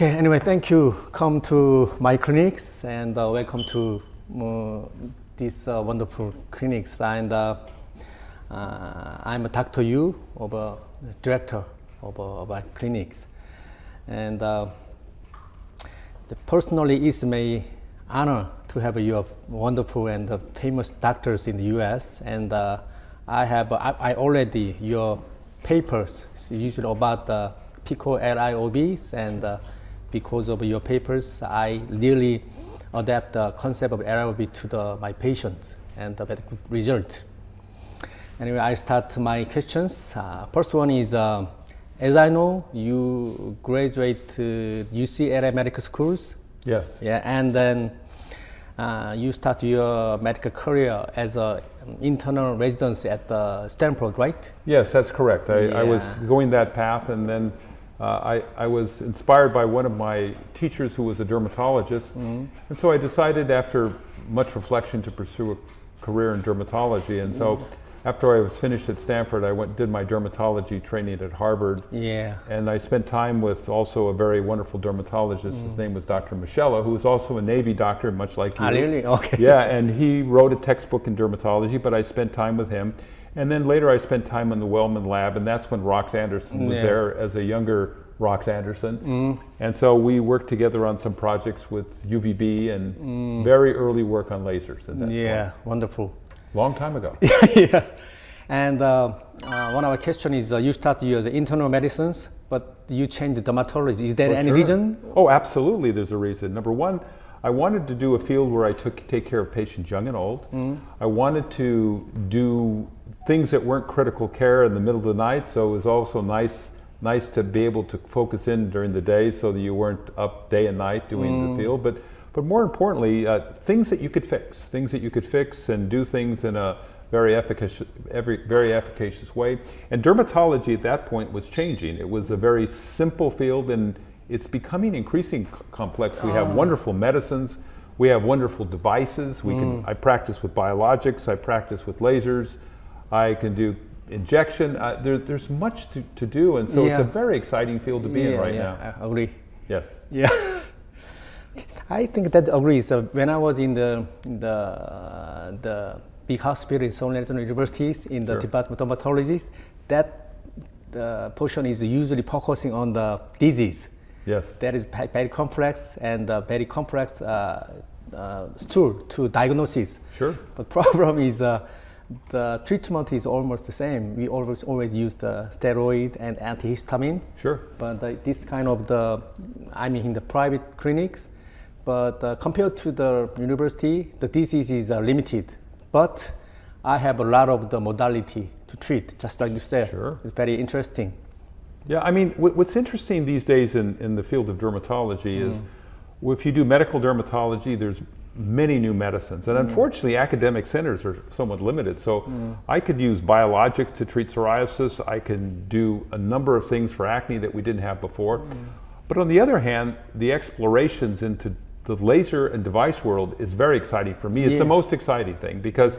Okay, anyway, thank you. Come to my clinics and welcome to this wonderful clinics. And I'm Dr. Yu, director of our clinics. And personally, it's my honor to have you wonderful and famous doctors in the U.S. And I already your papers usually about the PICO LIOBs, and because of your papers, I really adapt the concept of LIOB to my patients and the very good result. Anyway, I start my questions. First one is, as I know, you graduate UCLA medical schools. Yes. Yeah, and then you start your medical career as an internal residence at Stanford, right? Yes, that's correct. I was going that path, and then I was inspired by one of my teachers who was a dermatologist, and so I decided after much reflection to pursue a career in dermatology. And so after I was finished at Stanford, I did my dermatology training at Harvard. Yeah. And I spent time with also a very wonderful dermatologist. His name was Dr. Michela, who was also a Navy doctor, much like you. Ah, really? Okay. Yeah, and he wrote a textbook in dermatology, but I spent time with him. And then later I spent time in the Wellman lab, and that's when Rox Anderson was there as a younger Rox Anderson. And so we worked together on some projects with UVB and very early work on lasers at that point. Wonderful. Long time ago. Yeah. And one of our question is, you start your internal medicines, but you changed dermatology. Is there any reason? Oh, absolutely there's a reason. Number one, I wanted to do a field where I take care of patients young and old. I wanted to do things that weren't critical care in the middle of the night, so it was also nice to be able to focus in during the day so that you weren't up day and night doing the field. But more importantly, things that you could fix and do things in a very efficacious way. And dermatology at that point was changing. It was a very simple field, and it's becoming increasingly complex. We have wonderful medicines, we have wonderful devices. I practice with biologics, I practice with lasers, I can do injection. There's much to do, and so it's a very exciting field to be in right now. I agree. Yes. Yeah. I think that agrees. When I was in the big hospital in Seoul National Universities in the department of dermatology, that portion is usually focusing on the disease. Yes. That is very complex and very complex tool to diagnosis. Sure. But problem is the treatment is almost the same. We always use the steroid and antihistamine. Sure. But this kind of in the private clinics, but compared to the university, the disease is limited. But I have a lot of the modality to treat, just like you said. Sure. It's very interesting. Yeah, I mean, what's interesting these days in the field of dermatology is if you do medical dermatology, there's many new medicines. And unfortunately, academic centers are somewhat limited. So I could use biologics to treat psoriasis. I can do a number of things for acne that we didn't have before. But on the other hand, the explorations into the laser and device world is very exciting for me. It's the most exciting thing because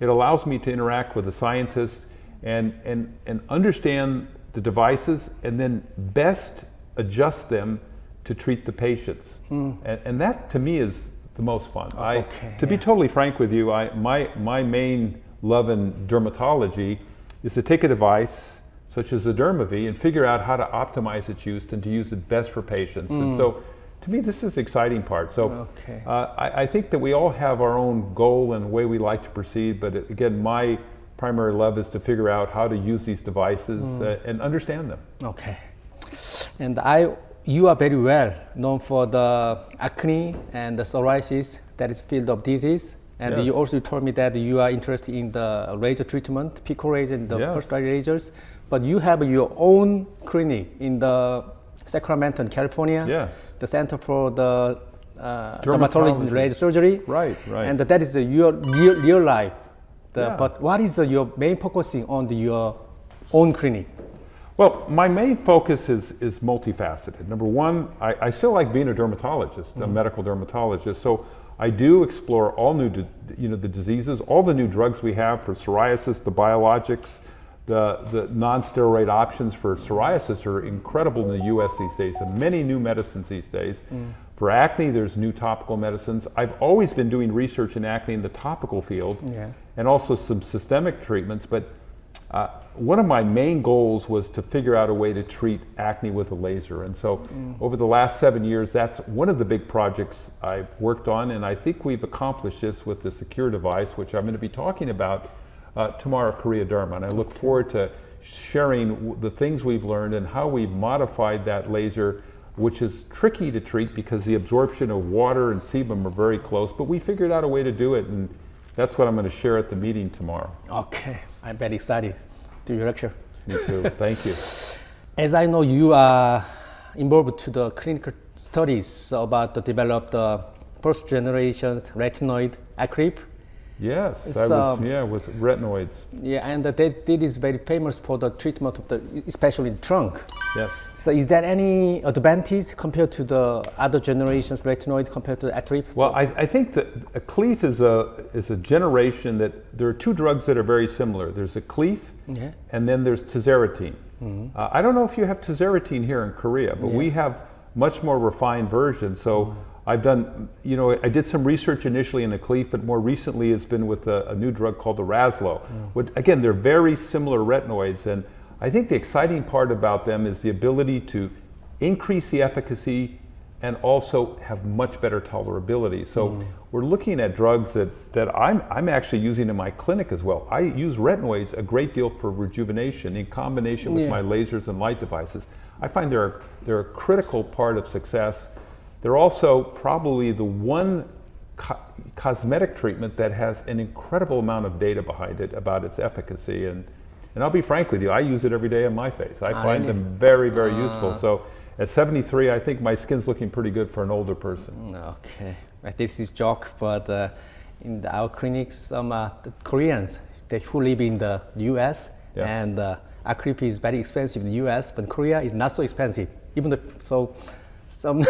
it allows me to interact with the scientists and understand the devices and then best adjust them to treat the patients. And that to me is the most fun. To be totally frank with you, my main love in dermatology is to take a device such as the Dermav and figure out how to optimize its use and to use it best for patients. And so to me, this is the exciting part. So I think that we all have our own goal and way we like to proceed, but again, my primary love is to figure out how to use these devices and understand them. Okay. And you are very well known for the acne and the psoriasis, that is field of disease. And you also told me that you are interested in the laser treatment, PICO laser and the personalized lasers. But you have your own clinic in the Sacramento, California, the Center for the Dermatology and Laser Surgery. Right. And that is your real life. But what is your main focusing on your own clinic? Well, my main focus is multifaceted. Number one, I still like being a dermatologist, a medical dermatologist. So I do explore all new, the diseases, all the new drugs we have for psoriasis, the biologics, The non-steroid options for psoriasis are incredible in the US these days, and many new medicines these days. For acne, there's new topical medicines. I've always been doing research in acne in the topical field, and also some systemic treatments, but one of my main goals was to figure out a way to treat acne with a laser. And so over the last 7 years, that's one of the big projects I've worked on, and I think we've accomplished this with the secure device, which I'm going to be talking about tomorrow at Korea Derma. And I look forward to sharing the things we've learned and how we've modified that laser, which is tricky to treat because the absorption of water and sebum are very close, but we figured out a way to do it, and that's what I'm going to share at the meeting tomorrow. Okay, I'm very excited to your lecture. Me too, thank you. As I know, you are involved to the clinical studies about the developed first generation retinoid acrylic. Yes, I was, with retinoids. Yeah, and that is very famous for the treatment of the, especially the trunk. Yes. So is there any advantage compared to the other generations retinoid compared to the acrylic? Well, I think that a cleaf is a generation that there are two drugs that are very similar. There's a cleaf, and then there's tazarotene. I don't know if you have tazarotene here in Korea, but we have much more refined versions. So I've done, I did some research initially in a cleaf, but more recently it's been with a new drug called the Raslo. Again, they're very similar retinoids, and I think the exciting part about them is the ability to increase the efficacy and also have much better tolerability. So we're looking at drugs that I'm actually using in my clinic as well. I use retinoids a great deal for rejuvenation in combination with my lasers and light devices. I find they're a critical part of success. They're also probably the one cosmetic treatment that has an incredible amount of data behind it about its efficacy. And I'll be frank with you, I use it every day on my face. I find them very, very useful. So at 73, I think my skin's looking pretty good for an older person. Okay, this is joke, but in our clinics, some the Koreans, who live in the US, and acrylic is very expensive in the US, but Korea is not so expensive. Even so, some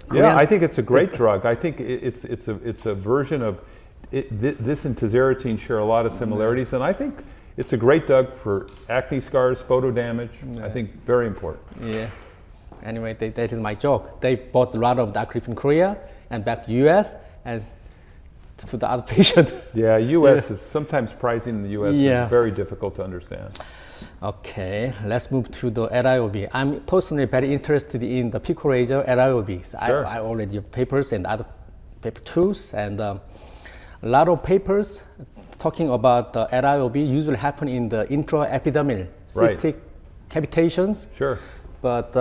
Korean, I think it's a great drug. I think it's a version of this and tazarotene share a lot of similarities, and I think it's a great drug for acne scars, photo damage. I think very important. Yeah. Anyway, that is my joke. They bought a lot of the acrylic in Korea and back to US and to the other patient. Yeah, US is sometimes pricing in the US is very difficult to understand. Okay, let's move to the LIOB. I'm personally very interested in the pico laser LIOBs. Sure. I already have papers and other paper tools, and a lot of papers talking about the LIOB usually happen in the intraepidermal cystic cavitations. Sure. But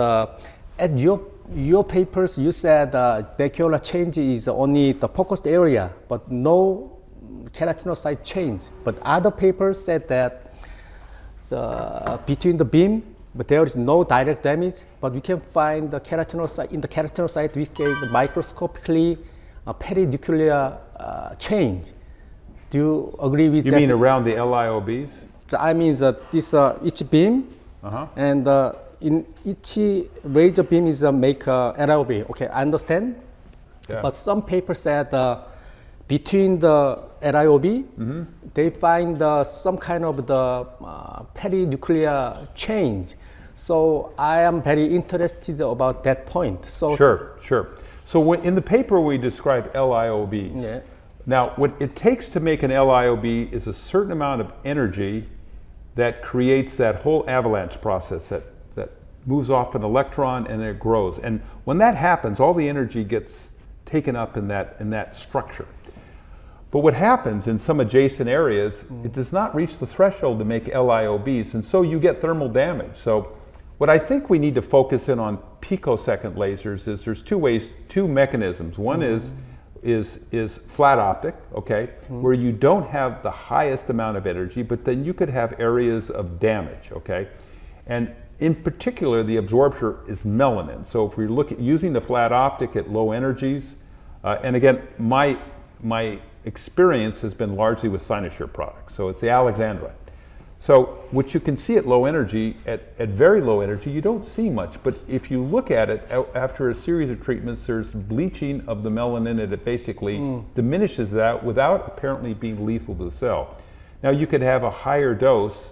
at your papers, you said macular change is only the focused area, but no keratinocyte change. But other papers said that between the beam, but there is no direct damage, but we can find the keratinocyte, in the keratinocyte we get microscopically perinuclear change. Do you agree with that? You mean around the LIOBs? So I mean that this each beam, and in each laser beam is make LIOB. Okay, I understand. Yeah. But some papers said between the LIOB, they find some kind of the perinuclear change. So I am very interested about that point. So Sure. So in the paper we describe LIOBs. Yeah. Now, what it takes to make an LIOB is a certain amount of energy that creates that whole avalanche process that moves off an electron and it grows. And when that happens, all the energy gets taken up in that structure. But what happens in some adjacent areas, it does not reach the threshold to make LIOBs, and so you get thermal damage. So what I think we need to focus in on picosecond lasers is there's two mechanisms. One is flat optic, okay, where you don't have the highest amount of energy, but then you could have areas of damage, okay? And in particular, the absorber is melanin. So if we look at using the flat optic at low energies, and again, my experience has been largely with Cynosure products. So it's the Alexandrite. So what you can see at low energy, at very low energy, you don't see much. But if you look at it after a series of treatments, there's bleaching of the melanin, and it basically diminishes that without apparently being lethal to the cell. Now you could have a higher dose,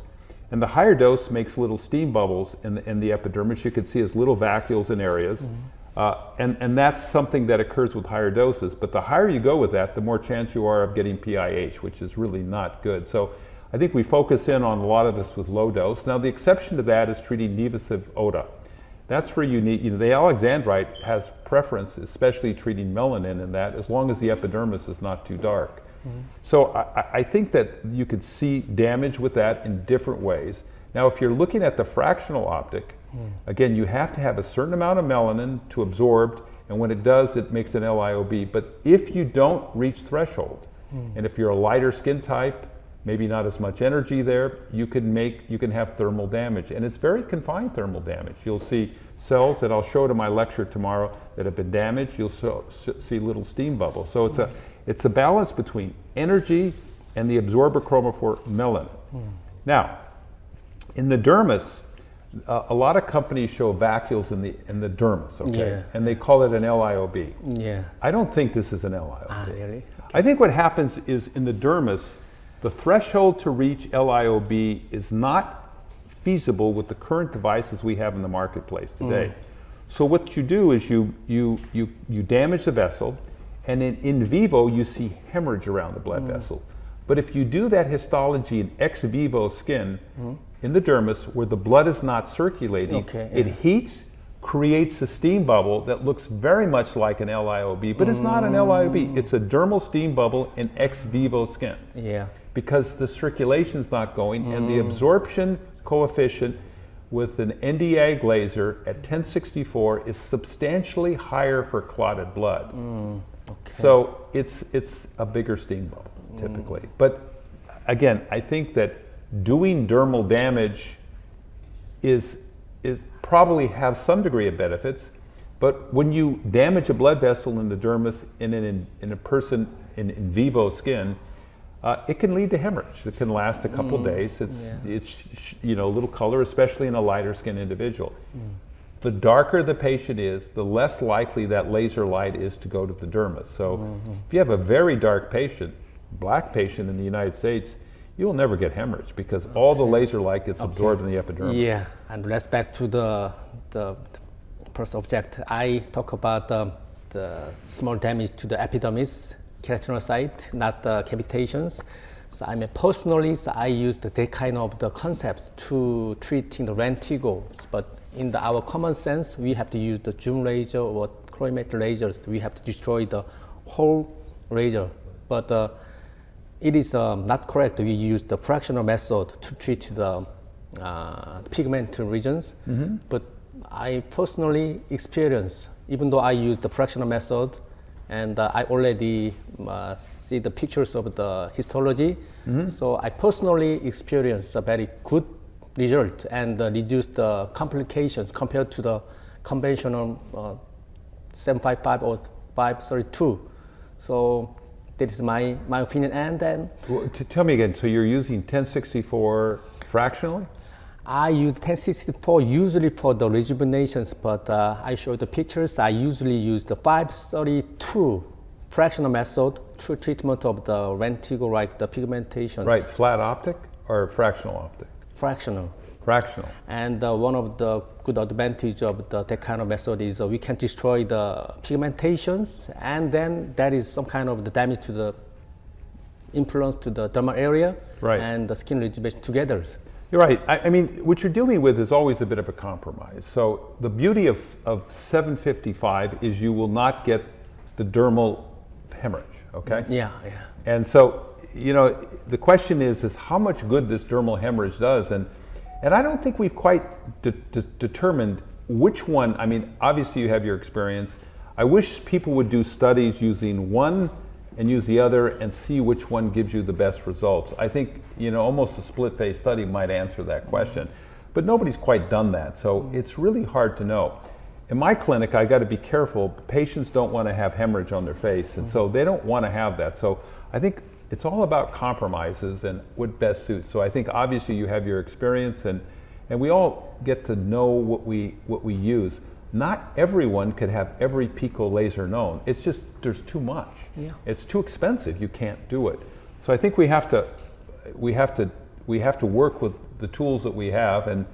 And the higher dose makes little steam bubbles in the epidermis. You can see as little vacuoles in areas. And that's something that occurs with higher doses. But the higher you go with that, the more chance you are of getting PIH, which is really not good. So I think we focus in on a lot of this with low dose. Now the exception to that is treating nevasive oda. That's where you need, the alexandrite has preference, especially treating melanin in that, as long as the epidermis is not too dark. So I think that you could see damage with that in different ways. Now if you're looking at the fractional optic, again, you have to have a certain amount of melanin to absorb, and when it does, it makes an LIOB. But if you don't reach threshold, and if you're a lighter skin type, maybe not as much energy there, you can have thermal damage. And it's very confined thermal damage. You'll see cells that I'll show to my lecture tomorrow that have been damaged. You'll see little steam bubbles. So it's a balance between energy and the absorber chromophore melanin. Now, in the dermis, a lot of companies show vacuoles in the dermis, okay? Yeah. And they call it an LIOB. Yeah. I don't think this is an LIOB. Ah, really? Okay. I think what happens is in the dermis, the threshold to reach LIOB is not feasible with the current devices we have in the marketplace today. So what you do is you damage the vessel, and in vivo you see hemorrhage around the blood vessel. But if you do that histology in ex vivo skin in the dermis where the blood is not circulating, it heats, creates a steam bubble that looks very much like an LIOB, but it's not an LIOB. It's a dermal steam bubble in ex vivo skin. Yeah. Because the circulation's not going, and the absorption coefficient with an Nd:YAG laser at 1064 is substantially higher for clotted blood. Okay. So it's a bigger steam bubble typically. But again, I think that doing dermal damage is probably have some degree of benefits, but when you damage a blood vessel in the dermis in a person in vivo skin, it can lead to hemorrhage. It can last a couple days. It's a little color, especially in a lighter skin individual. The darker the patient is, the less likely that laser light is to go to the dermis. So if you have a very dark patient, black patient in the United States, you will never get hemorrhage because all the laser light gets absorbed in the epidermis. Yeah, and let's back to the first object. I talk about the small damage to the epidermis, keratinocyte, not the cavitations. So I mean, personally, I use that kind of the concept to treating the lentigos, but in our common sense, we have to use the zoom laser or colorimetric lasers. We have to destroy the whole laser, but it is not correct. We use the fractional method to treat the pigment regions, but I personally experience, even though I use the fractional method, and I already see the pictures of the histology, so I personally experience a very good result and reduce the complications compared to the conventional 755 or 532. So that is my opinion. And then tell me again, so you're using 1064 fractionally? I use 1064 usually for the rejuvenations, but I show the pictures. I usually use the 532 fractional method to treatment of the lentigo, like the pigmentation. Right, flat optic or fractional optic? Fractional. Fractional. And one of the good advantage of that kind of method is we can destroy the pigmentations, and then that is some kind of the damage to the influence to the dermal area and the skin rejuvenation together. You're right. I mean, what you're dealing with is always a bit of a compromise. So the beauty of 755 is you will not get the dermal hemorrhage, okay? Yeah. And so, the question is how much good this dermal hemorrhage does, and I don't think we've quite determined which one. I mean, obviously you have your experience. I wish people would do studies using one and use the other and see which one gives you the best results. I think, almost a split-phase study might answer that question, but nobody's quite done that, so it's really hard to know. In my clinic, I got to be careful. Patients don't want to have hemorrhage on their face, and so they don't want to have that. So I think it's all about compromises and what best suits. So I think obviously you have your experience, and we all get to know what we use. Not everyone could have every pico laser known. It's just there's too much. Yeah. It's too expensive. You can't do it. So I think we have to work with the tools that we have. And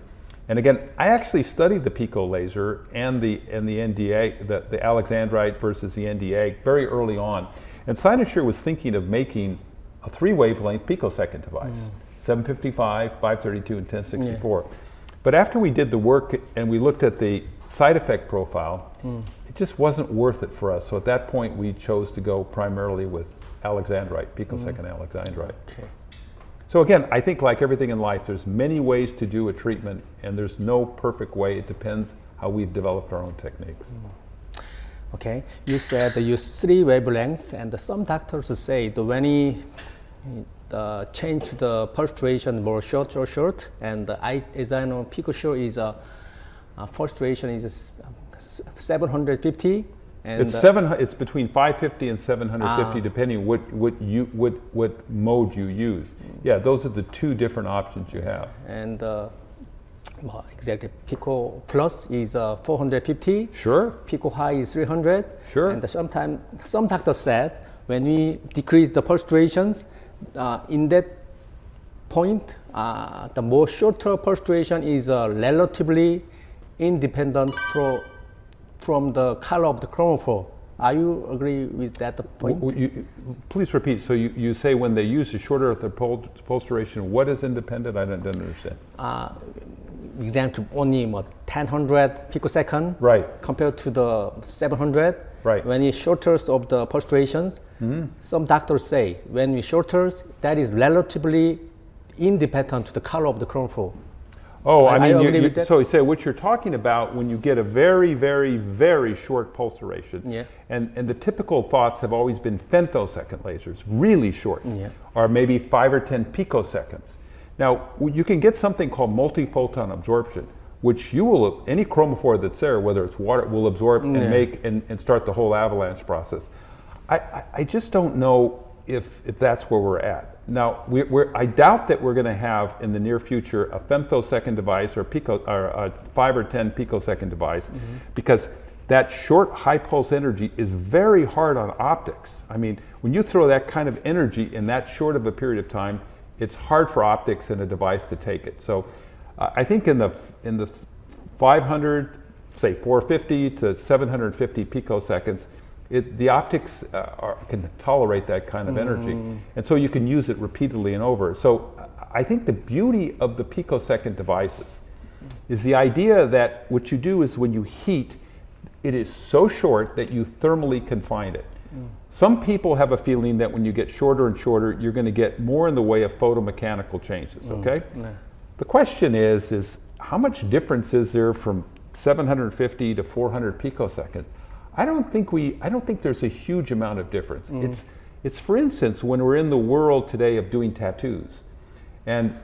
again, I actually studied the pico laser and the NDA, the Alexandrite versus the NDA very early on. And Cynosure was thinking of making a 3-wavelength picosecond device, 755, 532, and 1064. Yeah. But after we did the work and we looked at the side effect profile, it just wasn't worth it for us. So at that point, we chose to go primarily with Alexandrite, picosecond Alexandrite. Okay. So again, I think like everything in life, there's many ways to do a treatment, and there's no perfect way. It depends how we've developed our own techniques. Okay, you said you use 3 wavelengths, and some doctors say that when you change the pulse duration more short, and as I know, PicoSure is pulse duration is 750. And it's between 550 and 750, depending what mode you use. Yeah, those are the 2 different options you have. And well, exactly, Pico Plus is 450. Sure. Pico High is 300. Sure. And sometimes some doctors said when we decrease the pulse durations, in that point, the more shorter pulse duration is relatively independent from the color of the chromophore. Are you agree with that point? Please repeat. So you say when they use a shorter pulse duration, what is independent? I don't understand. Example, only 1000 picosecond, right, compared to the 700. Right. When it shorters of the pulse durations, some doctors say when we shorters, that is relatively independent to the color of the chromophore. Oh, I mean, so what you're talking about when you get a very, very, very short pulse duration, and the typical thoughts have always been femtosecond lasers, really short, or maybe 5 or 10 picoseconds. Now, you can get something called multi-photon absorption, which any chromophore that's there, whether it's water, will absorb and make and start the whole avalanche process. I just don't know if that's where we're at. Now, I doubt that we're going to have in the near future a femtosecond device or a 5 or 10 picosecond device, because that short high pulse energy is very hard on optics. I mean, when you throw that kind of energy in that short of a period of time, it's hard for optics and a device to take it. So I think in the 500, say 450 to 750 picoseconds, the optics can tolerate that kind of energy, and so you can use it repeatedly and over. So I think the beauty of the picosecond devices is the idea that what you do is when you heat, it is so short that you thermally confine it. Some people have a feeling that when you get shorter and shorter, you're going to get more in the way of photomechanical changes, okay? The question is how much difference is there from 750 to 400 picosecond? I don't think there's a huge amount of difference. It's for instance, when we're in the world today of doing tattoos, and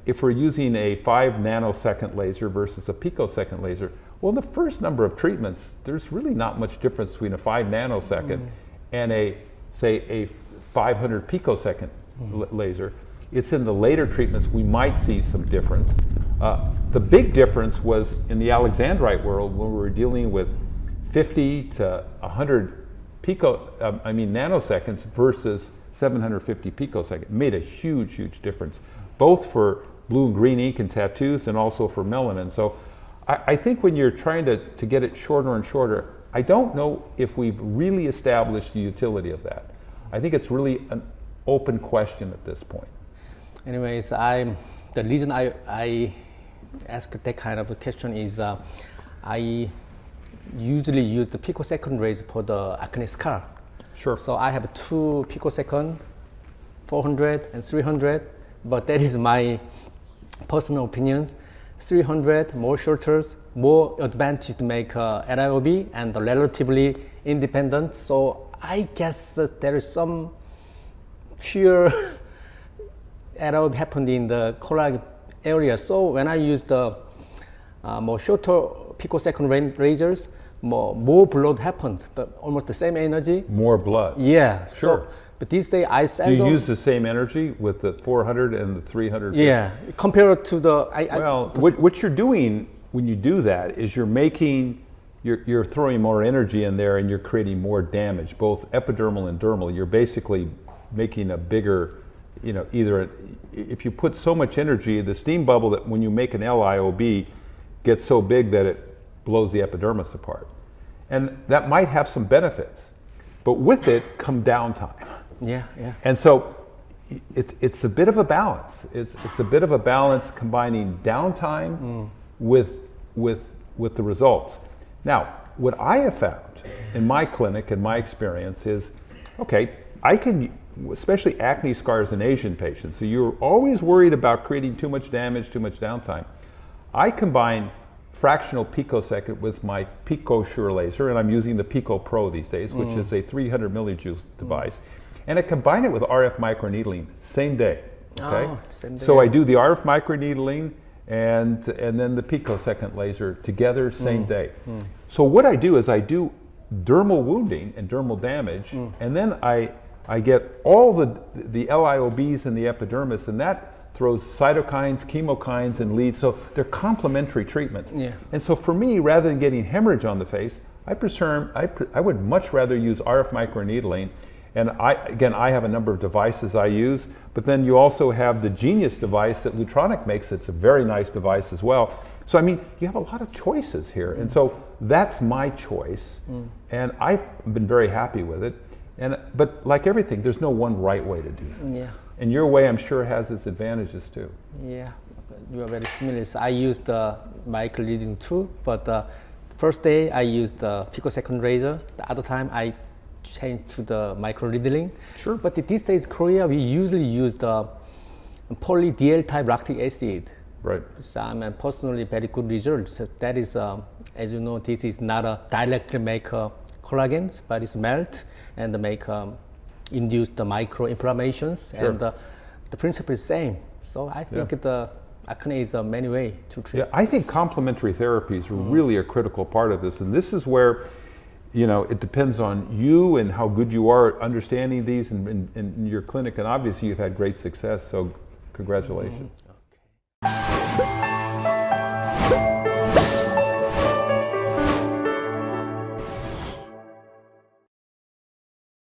if we're using a 5 nanosecond laser versus a picosecond laser, well, in the first number of treatments, there's really not much difference between a 5 nanosecond and a 500 picosecond laser. It's in the later treatments we might see some difference. The big difference was in the Alexandrite world when we were dealing with 50 to 100 nanoseconds versus 750 picosecond. It made a huge difference, both for blue and green ink and tattoos and also for melanin. So I think when you're trying to get it shorter and shorter, I don't know if we've really established the utility of that. I think it's really an open question at this point. Anyways, the reason I ask that kind of a question is I usually use the picosecond rays for the acne scar. Sure. So I have 2 picosecond, 400 and 300, but that is my personal opinion. 300 more shorter, more advantage to make LIOB and relatively independent. So I guess there is some pure LIOB happened in the collagen area. So when I use the more shorter picosecond lasers, more blood happens, almost the same energy. More blood. Yeah. Sure. So, but these days I seldom... You use the same energy with the 400 and the 300? Yeah, compared to the... what you're doing when you do that is you're throwing more energy in there and you're creating more damage, both epidermal and dermal. You're basically making a bigger either if you put so much energy, the steam bubble that when you make an LIOB gets so big that it blows the epidermis apart. And that might have some benefits, but with it come downtime. Yeah, yeah. And so it's a bit of a balance. It's a bit of a balance combining downtime with the results. Now, what I have found in my clinic and my experience is, okay, I can, especially acne scars in Asian patients, so you're always worried about creating too much damage, too much downtime. I combine fractional picosecond with my Pico Sure laser, and I'm using the Pico Pro these days, which is a 300 millijoule device, and I combine it with RF microneedling same day. Okay, same day. So I do the RF microneedling and then the picosecond laser together same day. So what I do is I do dermal wounding and dermal damage, and then I get all the LIOBs in the epidermis, and that throws cytokines, chemokines, and leads, so they're complementary treatments. Yeah. And so for me, rather than getting hemorrhage on the face, I would much rather use RF microneedling. And I have a number of devices I use, but then you also have the Genius device that Lutronic makes. It's a very nice device as well. So I mean, you have a lot of choices here, and so that's my choice, and I've been very happy with it. But like everything, there's no one right way to do things. Yeah. And your way, I'm sure, has its advantages too. Yeah, you are very similar. So I used the microneedling too, but the first day I used the picosecond laser. The other time I changed to the microneedling. Sure. But these days, Korea, we usually use the poly-DL type lactic acid. Right. So I'm personally very good results. So that is, as you know, this is not a directly make collagens, but it's melt and make induce the micro-inflammations, Sure. and the principle is the same. So I think the acne is many way to treat. Yeah, I think complementary therapies are really a critical part of this, and this is where, it depends on you and how good you are at understanding these in your clinic, and obviously you've had great success, so congratulations. Okay.